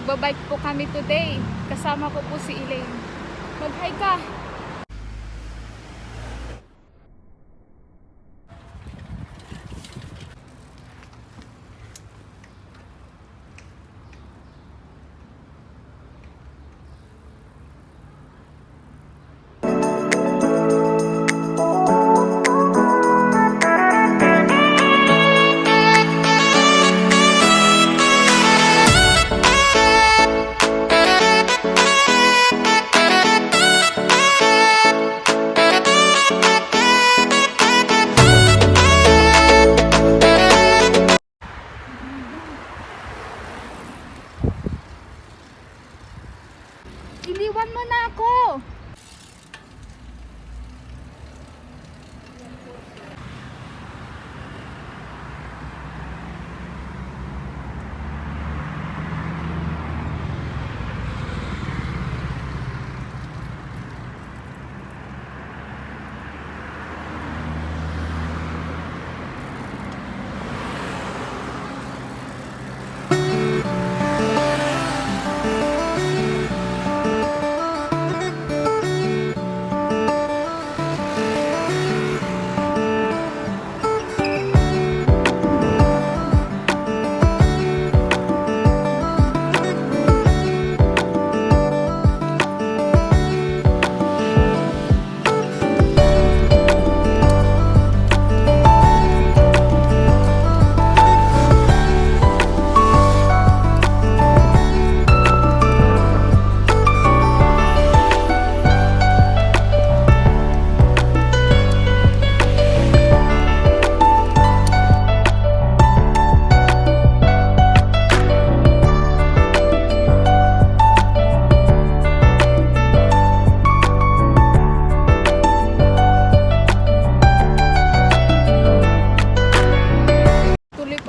Magbabike po kami today. Kasama ko po si Elaine. Mag-hi ka! Iliwan mo na ako!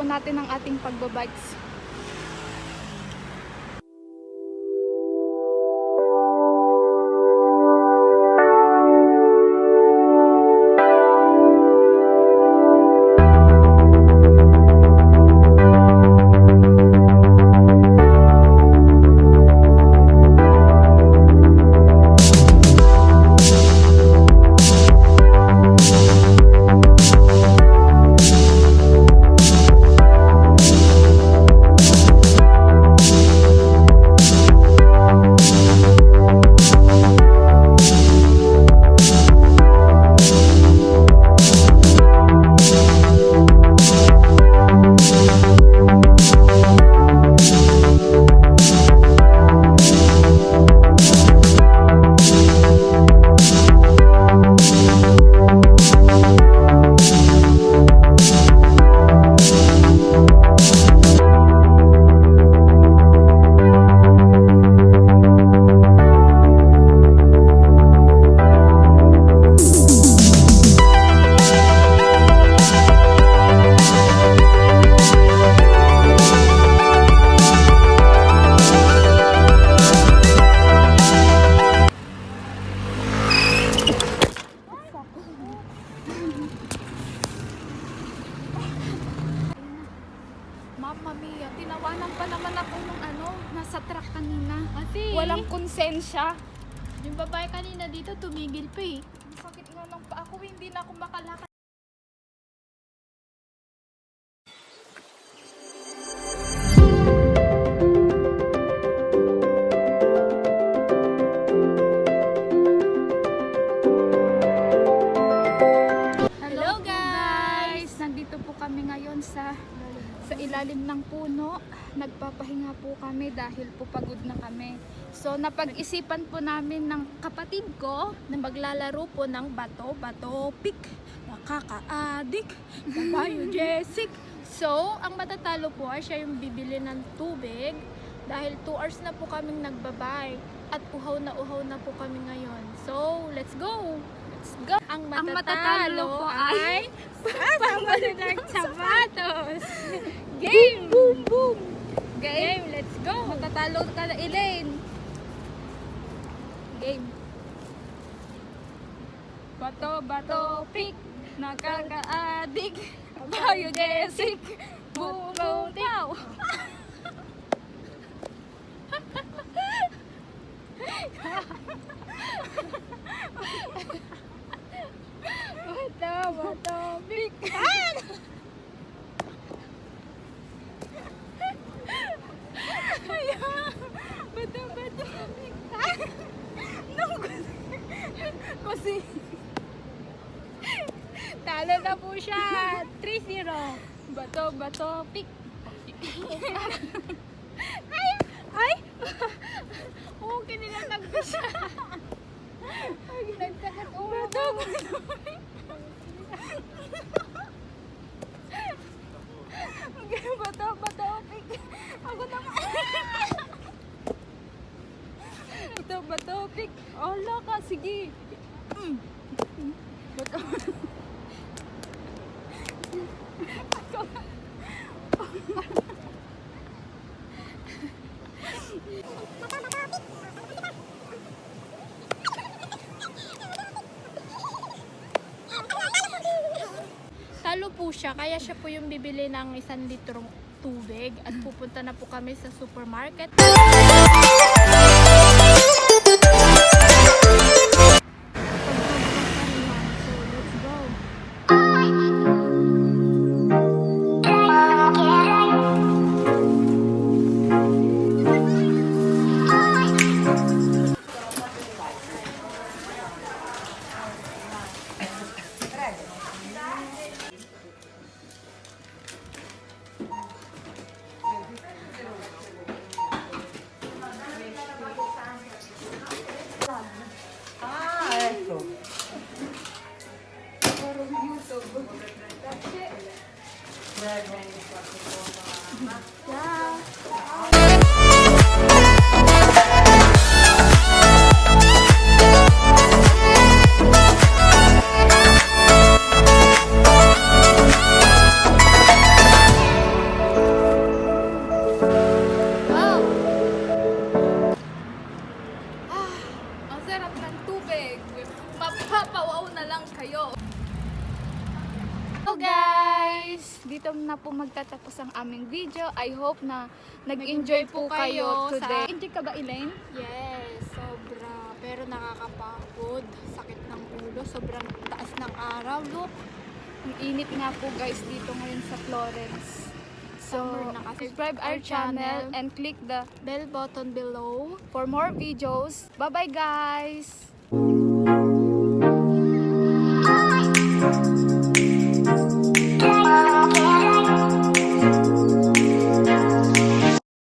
Natin ang ating pagbabikes. Mamma mia, tinawanan pa naman ako nung nasa truck kanina. Ate, Walang konsensya. yung babae kanina dito tumigil pa eh. Ang sakit nga ng paa ko, hindi na ako makalakad. Hello guys! Nandito po kami ngayon sa ilalim ng puno. Nagpapahinga po kami dahil po pagod na kami. So napag-isipan po namin ng kapatid ko na maglalaro po ng bato pick, nakaka-adik, babayo Jessic. So ang matatalo po ay siya yung bibili ng tubig dahil 2 hours na po kaming nagbabay at uhaw na po kami ngayon. So let's go! Let's go! Ang matatalo po ay pambili ng sapatos. Game! Boom, boom! Game, let's go! Matatalo ka na, Elaine. Game. Bato, pick, nakaka-adik, bayo Jessic, boom, boom, pow! kasi. Talo na po siya. 3-0. Bato, pick. Ay! Okay nila nagpisa. Nagkakat ulo. Bato. Bato, pick. Ako naman. Bato, pick. Ala ka, sige. Bato. Talo po siya, kaya siya po yung bibili ng 1 litrong tubig at pupunta na po kami sa supermarket. So, let's go. Ang sarap ng tubig. Mapapawaw na lang kayo. Hello guys! Dito na po magtatapos ang aming video. I hope na nag-enjoy po kayo today. Enjoy ka ba, Elaine? Yes, sobra. Pero nakakapagod. Sakit ng ulo. Sobrang taas ng araw. Look. Ang init nga po guys dito ngayon sa Florence. So, Summer na kasi. subscribe our channel and click the Bell button below. for more videos. Bye-bye guys!